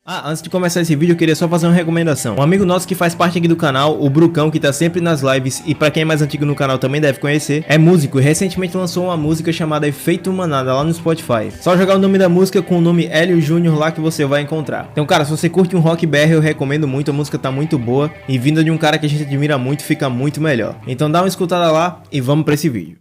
Antes de começar esse vídeo eu queria só fazer uma recomendação. Um amigo nosso que faz parte aqui do canal, o Brucão, que tá sempre nas lives e pra quem é mais antigo no canal também deve conhecer, é músico e recentemente lançou uma música chamada Efeito Manada lá no Spotify. Só jogar o nome da música com o nome Hélio Júnior lá que você vai encontrar. Então cara, se você curte um rock BR eu recomendo muito, a música tá muito boa e vinda de um cara que a gente admira muito fica muito melhor. Então dá uma escutada lá e vamos pra esse vídeo.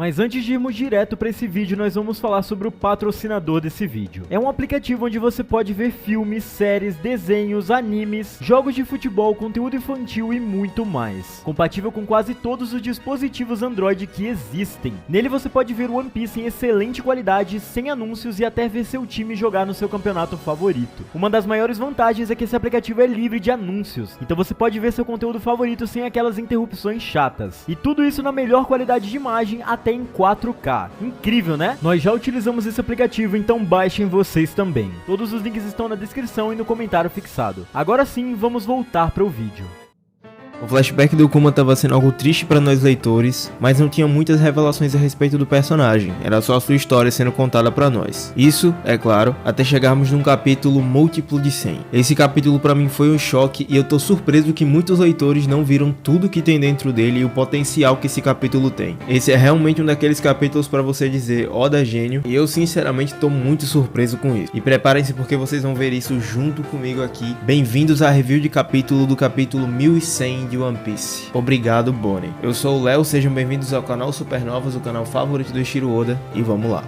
Mas antes de irmos direto para esse vídeo, nós vamos falar sobre o patrocinador desse vídeo. É um aplicativo onde você pode ver filmes, séries, desenhos, animes, jogos de futebol, conteúdo infantil e muito mais. Compatível com quase todos os dispositivos Android que existem. Nele você pode ver One Piece em excelente qualidade, sem anúncios e até ver seu time jogar no seu campeonato favorito. Uma das maiores vantagens é que esse aplicativo é livre de anúncios, então você pode ver seu conteúdo favorito sem aquelas interrupções chatas. E tudo isso na melhor qualidade de imagem, até em 4K. Incrível, né? Nós já utilizamos esse aplicativo, então baixem vocês também. Todos os links estão na descrição e no comentário fixado. Agora sim, vamos voltar para o vídeo. O flashback do Kuma estava sendo algo triste para nós leitores, mas não tinha muitas revelações a respeito do personagem, era só a sua história sendo contada para nós. Isso, é claro, até chegarmos num capítulo múltiplo de 100. Esse capítulo para mim foi um choque e eu tô surpreso que muitos leitores não viram tudo que tem dentro dele e o potencial que esse capítulo tem. Esse é realmente um daqueles capítulos para você dizer, Oda gênio, e eu sinceramente tô muito surpreso com isso. E preparem-se porque vocês vão ver isso junto comigo aqui. Bem-vindos à review de capítulo do capítulo 1100 de One Piece. Obrigado, Bonnie. Eu sou o Léo, sejam bem-vindos ao canal Supernovas, o canal favorito do Eiichiro Oda, e vamos lá.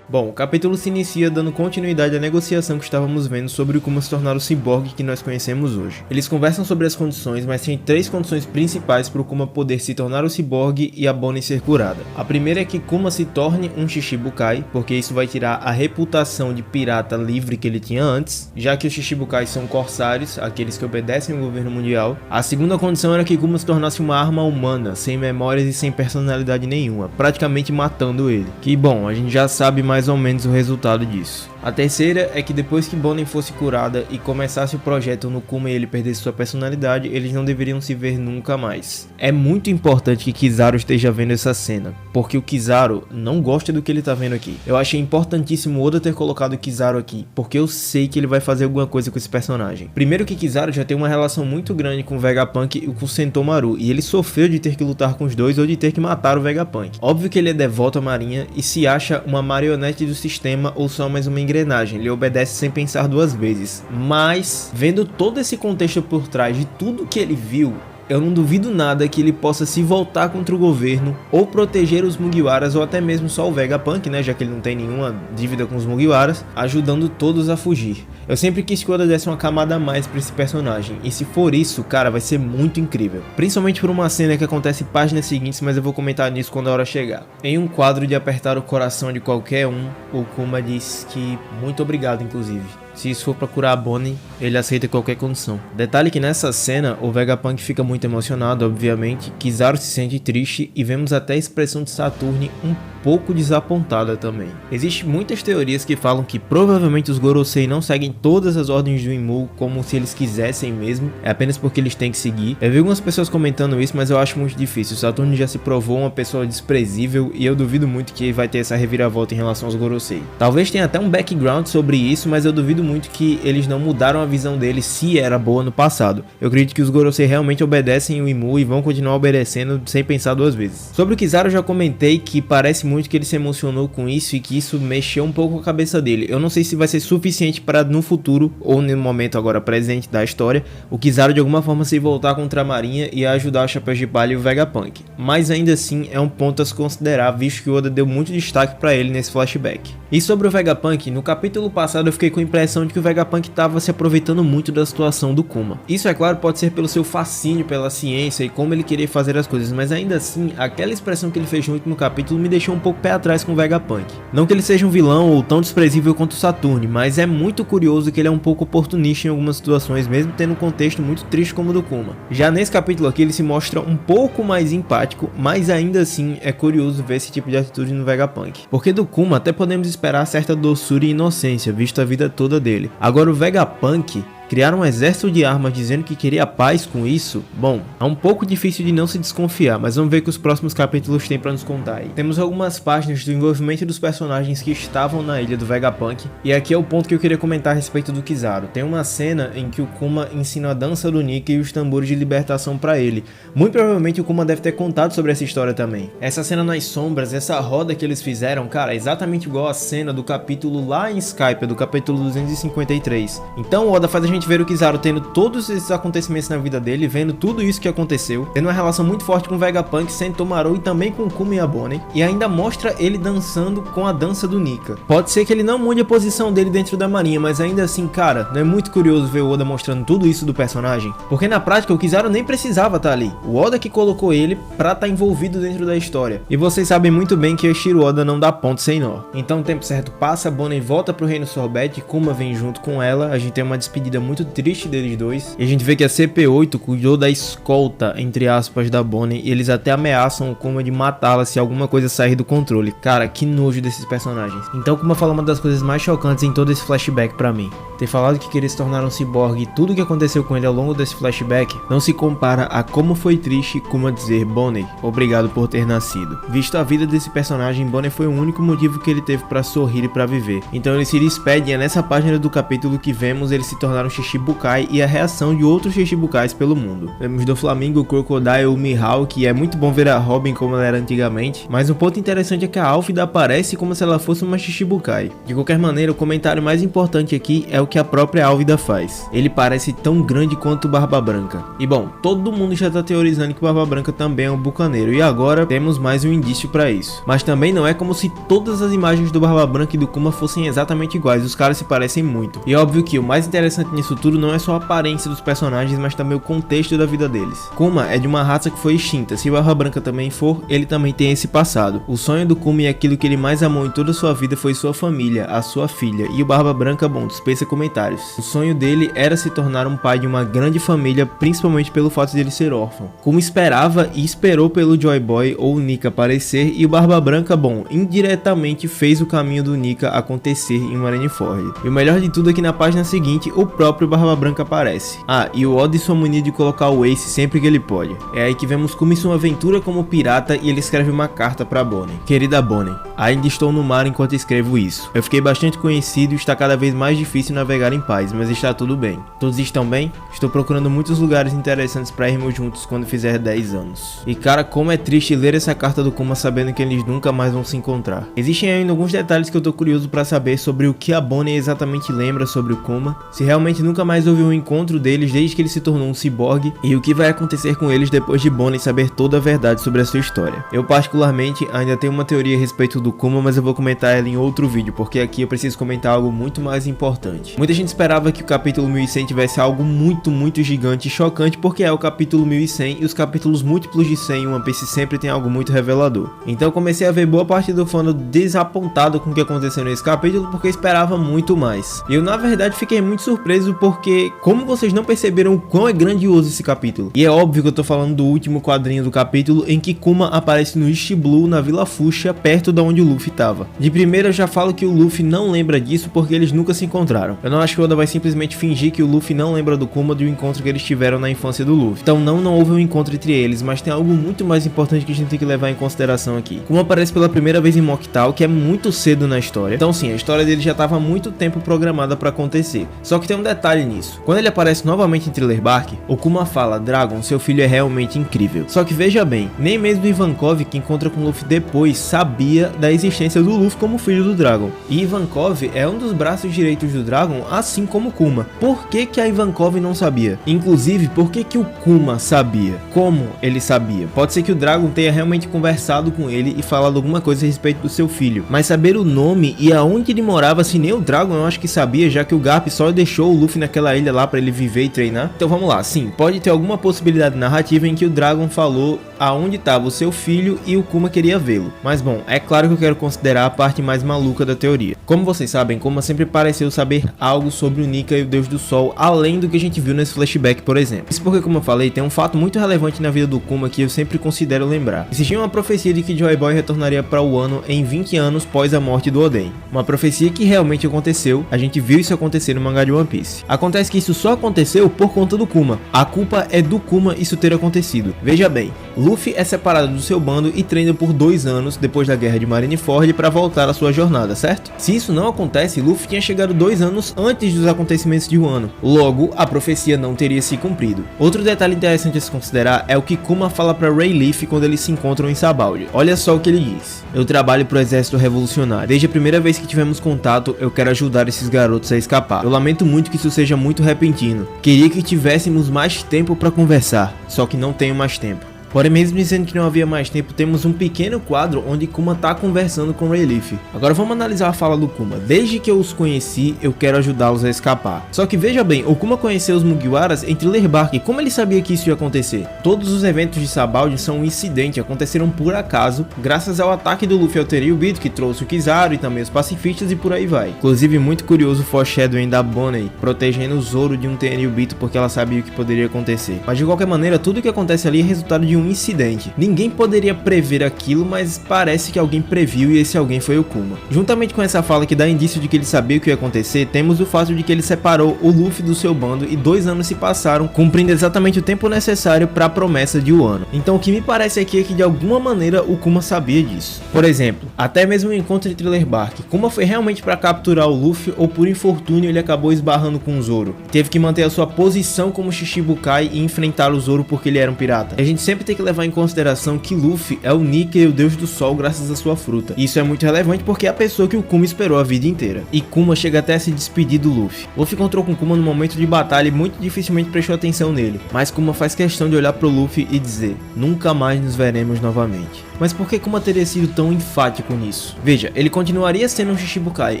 Bom, o capítulo se inicia dando continuidade à negociação que estávamos vendo sobre o Kuma se tornar o ciborgue que nós conhecemos hoje. Eles conversam sobre as condições, mas tem três condições principais para o Kuma poder se tornar o ciborgue e a Bonnie ser curada. A primeira é que Kuma se torne um Shichibukai, porque isso vai tirar a reputação de pirata livre que ele tinha antes, já que os Shichibukais são corsários, aqueles que obedecem ao governo mundial. A segunda condição era que Kuma se tornasse uma arma humana, sem memórias e sem personalidade nenhuma, praticamente matando ele. Que bom, a gente já sabe mais ou menos o resultado disso. A terceira é que depois que Bonnie fosse curada e começasse o projeto no Kuma e ele perdesse sua personalidade, eles não deveriam se ver nunca mais. É muito importante que Kizaru esteja vendo essa cena, porque o Kizaru não gosta do que ele tá vendo aqui. Eu achei importantíssimo Oda ter colocado o Kizaru aqui, porque eu sei que ele vai fazer alguma coisa com esse personagem. Primeiro que Kizaru já tem uma relação muito grande com o Vegapunk e com o Sentomaru, e ele sofreu de ter que lutar com os dois ou de ter que matar o Vegapunk. Óbvio que ele é devoto à marinha e se acha uma marionete do sistema ou só mais uma engrenagem, ele obedece sem pensar duas vezes. Mas, vendo todo esse contexto por trás de tudo que ele viu, eu não duvido nada que ele possa se voltar contra o governo ou proteger os Mugiwaras ou até mesmo só o Vegapunk, né, já que ele não tem nenhuma dívida com os Mugiwaras, ajudando todos a fugir. Eu sempre quis que o Oda desse uma camada a mais pra esse personagem, e se for isso, cara, vai ser muito incrível. Principalmente por uma cena que acontece páginas seguintes, mas eu vou comentar nisso quando a hora chegar. Em um quadro de apertar o coração de qualquer um, o Kuma diz que muito obrigado, inclusive. Se isso for pra curar a Bonnie, ele aceita qualquer condição. Detalhe que nessa cena, o Vegapunk fica muito emocionado, obviamente, Kizaru se sente triste e vemos até a expressão de Saturne um pouco desapontada também. Existem muitas teorias que falam que provavelmente os Gorosei não seguem todas as ordens do Enmu como se eles quisessem mesmo, é apenas porque eles têm que seguir. Eu vi algumas pessoas comentando isso, mas eu acho muito difícil. O Saturne já se provou uma pessoa desprezível e eu duvido muito que vai ter essa reviravolta em relação aos Gorosei. Talvez tenha até um background sobre isso, mas eu duvido muito que eles não mudaram a visão deles se era boa no passado. Eu acredito que os Gorosei realmente obedecem o Enmu e vão continuar obedecendo sem pensar duas vezes. Sobre o Kizaru eu já comentei que parece muito que ele se emocionou com isso e que isso mexeu um pouco a cabeça dele. Eu não sei se vai ser suficiente para no futuro ou no momento agora presente da história o Kizaru de alguma forma se voltar contra a marinha e ajudar o Chapéu de Palha e o Vegapunk. Mas ainda assim é um ponto a se considerar, visto que o Oda deu muito destaque para ele nesse flashback. E sobre o Vegapunk, no capítulo passado eu fiquei com a impressão de que o Vegapunk estava se aproveitando muito da situação do Kuma. Isso é claro pode ser pelo seu fascínio pela ciência e como ele queria fazer as coisas, mas ainda assim aquela expressão que ele fez no último capítulo me deixou um pouco pé atrás com o Vegapunk. Não que ele seja um vilão ou tão desprezível quanto o Saturne, mas é muito curioso que ele é um pouco oportunista em algumas situações, mesmo tendo um contexto muito triste como o do Kuma. Já nesse capítulo aqui ele se mostra um pouco mais empático, mas ainda assim é curioso ver esse tipo de atitude no Vegapunk. Porque do Kuma até podemos esperar certa doçura e inocência, visto a vida toda dele. Agora o Vegapunk criar um exército de armas dizendo que queria paz com isso, bom, é um pouco difícil de não se desconfiar, mas vamos ver o que os próximos capítulos têm pra nos contar aí. Temos algumas páginas do envolvimento dos personagens que estavam na ilha do Vegapunk, e aqui é o ponto que eu queria comentar a respeito do Kizaru. Tem uma cena em que o Kuma ensina a dança do Nika e os tambores de libertação pra ele. Muito provavelmente o Kuma deve ter contado sobre essa história também. Essa cena nas sombras, essa roda que eles fizeram, cara, é exatamente igual a cena do capítulo lá em Skype, do capítulo 253. Então o Oda faz a gente ver o Kizaru tendo todos esses acontecimentos na vida dele, vendo tudo isso que aconteceu, tendo uma relação muito forte com o Vegapunk, Sentomaru e também com o Kuma e a Bonnie, e ainda mostra ele dançando com a dança do Nika. Pode ser que ele não mude a posição dele dentro da marinha, mas ainda assim, cara, não é muito curioso ver o Oda mostrando tudo isso do personagem? Porque na prática o Kizaru nem precisava estar ali, o Oda que colocou ele pra estar envolvido dentro da história. E vocês sabem muito bem que Eiichiro Oda não dá ponto sem nó. Então o tempo certo passa, a Bonnie volta pro Reino Sorbet, Kuma vem junto com ela, a gente tem uma despedida muito triste deles dois, e a gente vê que a CP8 cuidou da escolta, entre aspas, da Bonnie, e eles até ameaçam o Kuma de matá-la se alguma coisa sair do controle. Cara, que nojo desses personagens. Então Kuma fala uma das coisas mais chocantes em todo esse flashback pra mim. Ter falado que queria se tornar um ciborgue e tudo que aconteceu com ele ao longo desse flashback não se compara a como foi triste Kuma dizer: Bonnie, obrigado por ter nascido. Visto a vida desse personagem, Bonnie foi o único motivo que ele teve pra sorrir e pra viver. Então ele se despede e é nessa página do capítulo que vemos ele se tornar um Shichibukai e a reação de outros Shichibukais pelo mundo. Vemos do Flamingo, o Crocodile, o Mihawk, é muito bom ver a Robin como ela era antigamente, mas um ponto interessante é que a Álfida aparece como se ela fosse uma Shichibukai. De qualquer maneira, o comentário mais importante aqui é o que a própria Álvida faz. Ele parece tão grande quanto o Barba Branca. E bom, todo mundo já tá teorizando que o Barba Branca também é um bucaneiro, e agora temos mais um indício pra isso. Mas também não é como se todas as imagens do Barba Branca e do Kuma fossem exatamente iguais, os caras se parecem muito. E é óbvio que o mais interessante nisso tudo não é só a aparência dos personagens, mas também o contexto da vida deles. Kuma é de uma raça que foi extinta, se o Barba Branca também for, ele também tem esse passado. O sonho do Kuma e aquilo que ele mais amou em toda a sua vida foi sua família, a sua filha, e o Barba Branca, bom, dispensa comentários. O sonho dele era se tornar um pai de uma grande família, principalmente pelo fato de ele ser órfão. Kuma esperava e esperou pelo Joy Boy ou o Nika aparecer, e o Barba Branca, bom, indiretamente fez o caminho do Nika acontecer em Marineford. E o melhor de tudo é que na página seguinte, o próprio Barba Branca aparece. Ah, e o Oda e sua mania de colocar o Ace sempre que ele pode. É aí que vemos Kuma em sua aventura como pirata e ele escreve uma carta pra Bonnie. Querida Bonnie, ainda estou no mar enquanto escrevo isso. Eu fiquei bastante conhecido e está cada vez mais difícil navegar em paz, mas está tudo bem. Todos estão bem? Estou procurando muitos lugares interessantes pra irmos juntos quando fizer 10 anos. E cara, como é triste ler essa carta do Kuma sabendo que eles nunca mais vão se encontrar. Existem ainda alguns detalhes que eu tô curioso pra saber sobre o que a Bonnie exatamente lembra sobre o Kuma, se realmente nunca mais houve um encontro deles desde que ele se tornou um ciborgue, e o que vai acontecer com eles depois de Bonnie saber toda a verdade sobre a sua história. Eu particularmente ainda tenho uma teoria a respeito do Kuma, mas eu vou comentar ela em outro vídeo, porque aqui eu preciso comentar algo muito mais importante. Muita gente esperava que o capítulo 1100 tivesse algo muito gigante e chocante, porque é o capítulo 1100 e os capítulos múltiplos de 100 em One Piece sempre tem algo muito revelador. Então eu comecei a ver boa parte do fandom desapontado com o que aconteceu nesse capítulo, porque eu esperava muito mais. E eu na verdade fiquei muito surpreso, porque como vocês não perceberam o quão é grandioso esse capítulo? E é óbvio que eu tô falando do último quadrinho do capítulo, em que Kuma aparece no East Blue, na Vila Fuchsia, perto de onde o Luffy tava. De primeira eu já falo que o Luffy não lembra disso, porque eles nunca se encontraram. Eu não acho que o Oda vai simplesmente fingir que o Luffy não lembra do Kuma do encontro que eles tiveram na infância do Luffy. Então não houve um encontro entre eles, mas tem algo muito mais importante que a gente tem que levar em consideração aqui. Kuma aparece pela primeira vez em Mocktal, que é muito cedo na história. Então sim, a história dele já tava há muito tempo programada pra acontecer. Só que tem um detalhe nisso. Quando ele aparece novamente em Thriller Bark, o Kuma fala: Dragon, seu filho é realmente incrível. Só que veja bem, nem mesmo Ivankov, que encontra com o Luffy depois, sabia da existência do Luffy como filho do Dragon. E Ivankov é um dos braços direitos do Dragon, assim como Kuma. Por que que a Ivankov não sabia? Inclusive, por que que o Kuma sabia? Como ele sabia? Pode ser que o Dragon tenha realmente conversado com ele e falado alguma coisa a respeito do seu filho, mas saber o nome e aonde ele morava, se nem o Dragon eu acho que sabia, já que o Garp só deixou o Luffy Luffy naquela ilha lá pra ele viver e treinar? Então vamos lá, sim, pode ter alguma possibilidade narrativa em que o Dragon falou aonde estava o seu filho e o Kuma queria vê-lo. Mas bom, é claro que eu quero considerar a parte mais maluca da teoria. Como vocês sabem, Kuma sempre pareceu saber algo sobre o Nika e o Deus do Sol, além do que a gente viu nesse flashback, por exemplo. Isso porque, como eu falei, tem um fato muito relevante na vida do Kuma que eu sempre considero lembrar. Existia uma profecia de que Joy Boy retornaria para Wano em 20 anos após a morte do Oden. Uma profecia que realmente aconteceu, a gente viu isso acontecer no mangá de One Piece. Acontece que isso só aconteceu por conta do Kuma. A culpa é do Kuma isso ter acontecido. Veja bem, Luffy é separado do seu bando e treina por 2 anos depois da guerra de Marineford para voltar à sua jornada, certo? Se isso não acontece, Luffy tinha chegado 2 anos antes dos acontecimentos de Wano. Logo, a profecia não teria se cumprido. Outro detalhe interessante a se considerar é o que Kuma fala para Rayleigh quando eles se encontram em Sabaody. Olha só o que ele diz: eu trabalho pro exército revolucionário. Desde a primeira vez que tivemos contato, eu quero ajudar esses garotos a escapar. Eu lamento muito que isso seja muito repentino. Queria que tivéssemos mais tempo para conversar, só que não tenho mais tempo. Porém, mesmo dizendo que não havia mais tempo, temos um pequeno quadro onde Kuma tá conversando com Rayleigh. Agora vamos analisar a fala do Kuma. Desde que eu os conheci, eu quero ajudá-los a escapar. Só que veja bem, o Kuma conheceu os Mugiwaras em Thriller Bark. E como ele sabia que isso ia acontecer? Todos os eventos de Sabaody são um incidente, aconteceram por acaso, graças ao ataque do Luffy ao Tenryubito, que trouxe o Kizaru e também os pacifistas e por aí vai. Inclusive, muito curioso o foreshadowing da Bonnie, protegendo o Zoro de um Tenryubito porque ela sabia o que poderia acontecer. Mas de qualquer maneira, tudo o que acontece ali é resultado de um incidente. Ninguém poderia prever aquilo, mas parece que alguém previu e esse alguém foi o Kuma. Juntamente com essa fala que dá indício de que ele sabia o que ia acontecer, temos o fato de que ele separou o Luffy do seu bando e 2 anos se passaram, cumprindo exatamente o tempo necessário para a promessa de Wano. Então o que me parece aqui é que de alguma maneira o Kuma sabia disso. Por exemplo, até mesmo o encontro em Thriller Bark, Kuma foi realmente para capturar o Luffy ou por infortúnio ele acabou esbarrando com o Zoro? Teve que manter a sua posição como Shichibukai e enfrentar o Zoro porque ele era um pirata. A gente sempre tem que levar em consideração que Luffy é o Nika e o Deus do Sol graças à sua fruta. Isso é muito relevante porque é a pessoa que o Kuma esperou a vida inteira. E Kuma chega até a se despedir do Luffy. Luffy encontrou com Kuma no momento de batalha e muito dificilmente prestou atenção nele. Mas Kuma faz questão de olhar pro Luffy e dizer: nunca mais nos veremos novamente. Mas por que Kuma teria sido tão enfático nisso? Veja, ele continuaria sendo um Shichibukai,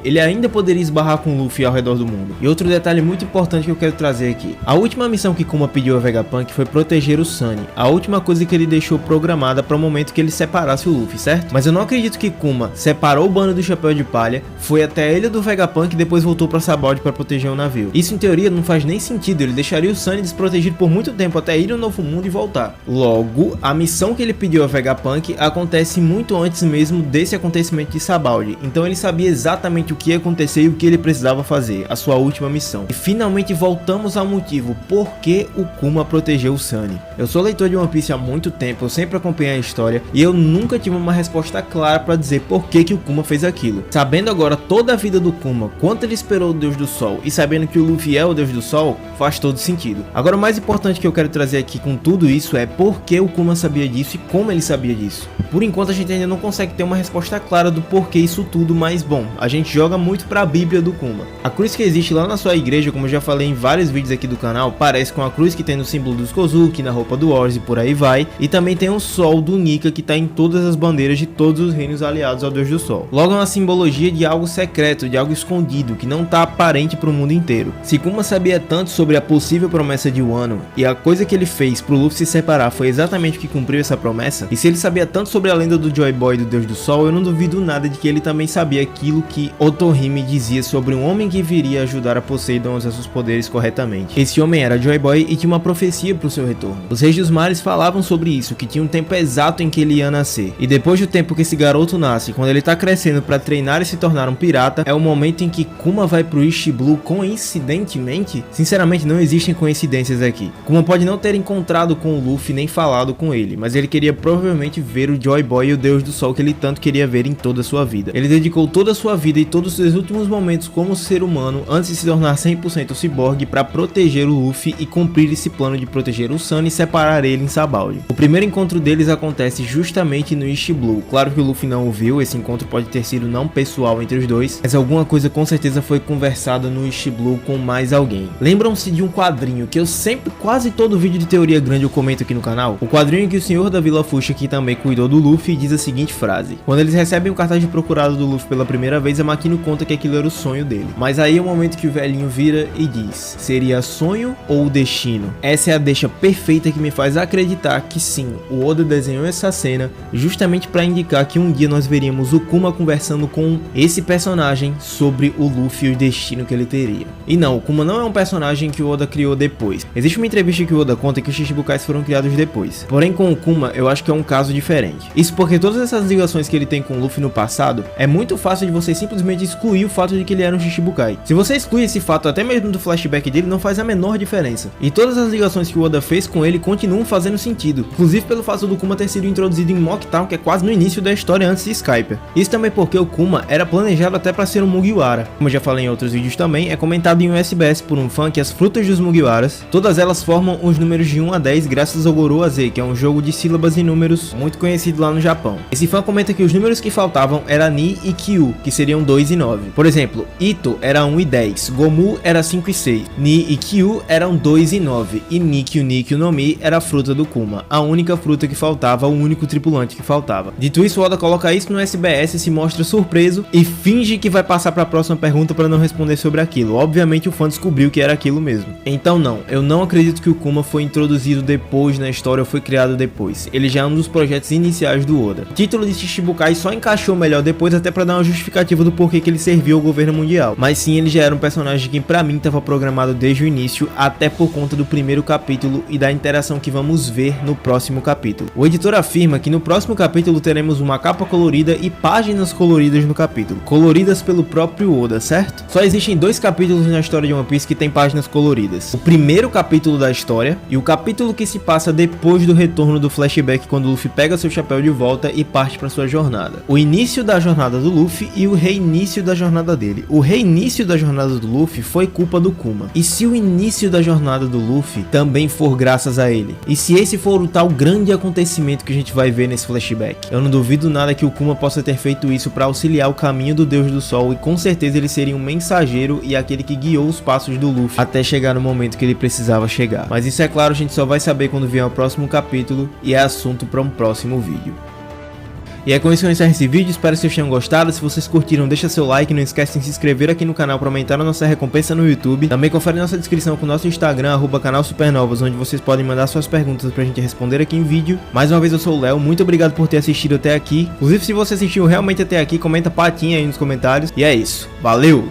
ele ainda poderia esbarrar com o Luffy ao redor do mundo. E outro detalhe muito importante que eu quero trazer aqui: a última missão que Kuma pediu a Vegapunk foi proteger o Sunny, a última coisa que ele deixou programada para o momento que ele separasse o Luffy, certo? Mas eu não acredito que Kuma separou o bando do Chapéu de Palha, foi até a ilha do Vegapunk e depois voltou para Sabaody para proteger o navio. Isso em teoria não faz nem sentido, ele deixaria o Sunny desprotegido por muito tempo até ir ao Novo Mundo e voltar. Logo, a missão que ele pediu a Vegapunk acontece muito antes mesmo desse acontecimento de Sabaody, então ele sabia exatamente o que ia acontecer e o que ele precisava fazer, a sua última missão. E finalmente voltamos ao motivo por que o Kuma protegeu o Sunny. Eu sou leitor de One Piece há muito tempo, eu sempre acompanhei a história e eu nunca tive uma resposta clara para dizer por que o Kuma fez aquilo. Sabendo agora toda a vida do Kuma, quanto ele esperou o Deus do Sol e sabendo que o Luffy é o Deus do Sol, faz todo sentido. Agora o mais importante que eu quero trazer aqui com tudo isso é por que o Kuma sabia disso e como ele sabia disso. Por enquanto a gente ainda não consegue ter uma resposta clara do porquê isso tudo, mas bom, a gente joga muito pra Bíblia do Kuma. A cruz que existe lá na sua igreja, como eu já falei em vários vídeos aqui do canal, parece com a cruz que tem no símbolo dos Kozuki, na roupa do Ors e por aí vai, e também tem o sol do Nika que tá em todas as bandeiras de todos os reinos aliados ao Deus do Sol. Logo é uma simbologia de algo secreto, de algo escondido, que não tá aparente pro mundo inteiro. Se Kuma sabia tanto sobre a possível promessa de Wano, e a coisa que ele fez pro Luffy se separar foi exatamente o que cumpriu essa promessa, e se ele sabia tanto sobre a lenda do Joy Boy do Deus do Sol, eu não duvido nada de que ele também sabia aquilo que Otohime dizia sobre um homem que viria ajudar a Poseidon a usar seus poderes corretamente. Esse homem era Joy Boy e tinha uma profecia pro seu retorno. Os reis dos mares falavam sobre isso, que tinha um tempo exato em que ele ia nascer. E depois do tempo que esse garoto nasce, quando ele tá crescendo para treinar e se tornar um pirata, é o momento em que Kuma vai pro East Blue coincidentemente? Sinceramente, não existem coincidências aqui. Kuma pode não ter encontrado com o Luffy nem falado com ele, mas ele queria provavelmente ver o Joy Boy e o Deus do Sol que ele tanto queria ver em toda a sua vida. Ele dedicou toda a sua vida e todos os seus últimos momentos como ser humano antes de se tornar 100% ciborgue para proteger o Luffy e cumprir esse plano de proteger o Sunny e separar ele em Sabaody. áudio. O primeiro encontro deles acontece justamente no East Blue. Claro que o Luffy não o viu, esse encontro pode ter sido não pessoal entre os dois, mas alguma coisa com certeza foi conversada no East Blue com mais alguém. Lembram-se de um quadrinho que eu sempre, quase todo vídeo de teoria grande eu comento aqui no canal? O quadrinho em que o senhor da Vila Fuxa, que também cuidou do Luffy, diz a seguinte frase: quando eles recebem o cartaz de procurado do Luffy pela primeira vez, a Makino conta que aquilo era o sonho dele. Mas aí é o momento que o velhinho vira e diz: seria sonho ou destino? Essa é a deixa perfeita que me faz acreditar que sim, o Oda desenhou essa cena justamente para indicar que um dia nós veríamos o Kuma conversando com esse personagem sobre o Luffy e o destino que ele teria. E não, o Kuma não é um personagem que o Oda criou depois. Existe uma entrevista que o Oda conta que os Shichibukais foram criados depois. Porém, com o Kuma, eu acho que é um caso diferente. Isso porque todas essas ligações que ele tem com o Luffy no passado, é muito fácil de você simplesmente excluir o fato de que ele era um Shichibukai. Se você exclui esse fato até mesmo do flashback dele, não faz a menor diferença. E todas as ligações que o Oda fez com ele continuam fazendo sentido. Inclusive pelo fato do Kuma ter sido introduzido em Mocktown, que é quase no início da história antes de Skypiea. Isso também porque o Kuma era planejado até para ser um Mugiwara. Como eu já falei em outros vídeos também, é comentado em um SBS por um fã que as frutas dos Mugiwaras, todas elas formam os números de 1 a 10 graças ao Goro Z, que é um jogo de sílabas e números muito conhecido lá no Japão. Esse fã comenta que os números que faltavam eram Ni e Kyu, que seriam 2 e 9. Por exemplo, Ito era 1 e 10, Gomu era 5 e 6, Ni e Kyu eram 2 e 9, e Nikyu no Mi era a fruta do Kuma, a única fruta que faltava, o único tripulante que faltava. Dito isso, o Oda coloca isso no SBS, se mostra surpreso e finge que vai passar para a próxima pergunta para não responder sobre aquilo. Obviamente o fã descobriu que era aquilo mesmo. Então não, eu não acredito que o Kuma foi introduzido depois na história ou foi criado depois. Ele já é um dos projetos iniciais do Oda. O título de Shichibukai só encaixou melhor depois, até para dar uma justificativa do porquê que ele serviu ao governo mundial. Mas sim, ele já era um personagem que pra mim estava programado desde o início, até por conta do primeiro capítulo e da interação que vamos ver no próximo capítulo. O editor afirma que no próximo capítulo teremos uma capa colorida e páginas coloridas no capítulo, coloridas pelo próprio Oda, certo? Só existem 2 capítulos na história de One Piece que tem páginas coloridas. O primeiro capítulo da história e o capítulo que se passa depois do retorno do flashback, quando o Luffy pega seu chapéu de volta e parte para sua jornada. O início da jornada do Luffy e o reinício da jornada dele. O reinício da jornada do Luffy foi culpa do Kuma. E se o início da jornada do Luffy também for graças a ele? E se esse for o tal grande acontecimento que a gente vai ver nesse flashback? Eu não duvido nada que o Kuma possa ter feito isso para auxiliar o caminho do Deus do Sol, e com certeza ele seria um mensageiro e aquele que guiou os passos do Luffy até chegar no momento que ele precisava chegar. Mas isso é claro, a gente só vai saber quando vier o próximo capítulo e é assunto para um próximo vídeo. E é com isso que eu encerro esse vídeo, espero que vocês tenham gostado. Se vocês curtiram, deixa seu like, não esquece de se inscrever aqui no canal para aumentar a nossa recompensa no YouTube. Também confere nossa descrição com o nosso Instagram, @canalsupernovas, onde vocês podem mandar suas perguntas pra gente responder aqui em vídeo. Mais uma vez eu sou o Léo, muito obrigado por ter assistido até aqui. Inclusive, se você assistiu realmente até aqui, comenta patinha aí nos comentários. E é isso, valeu!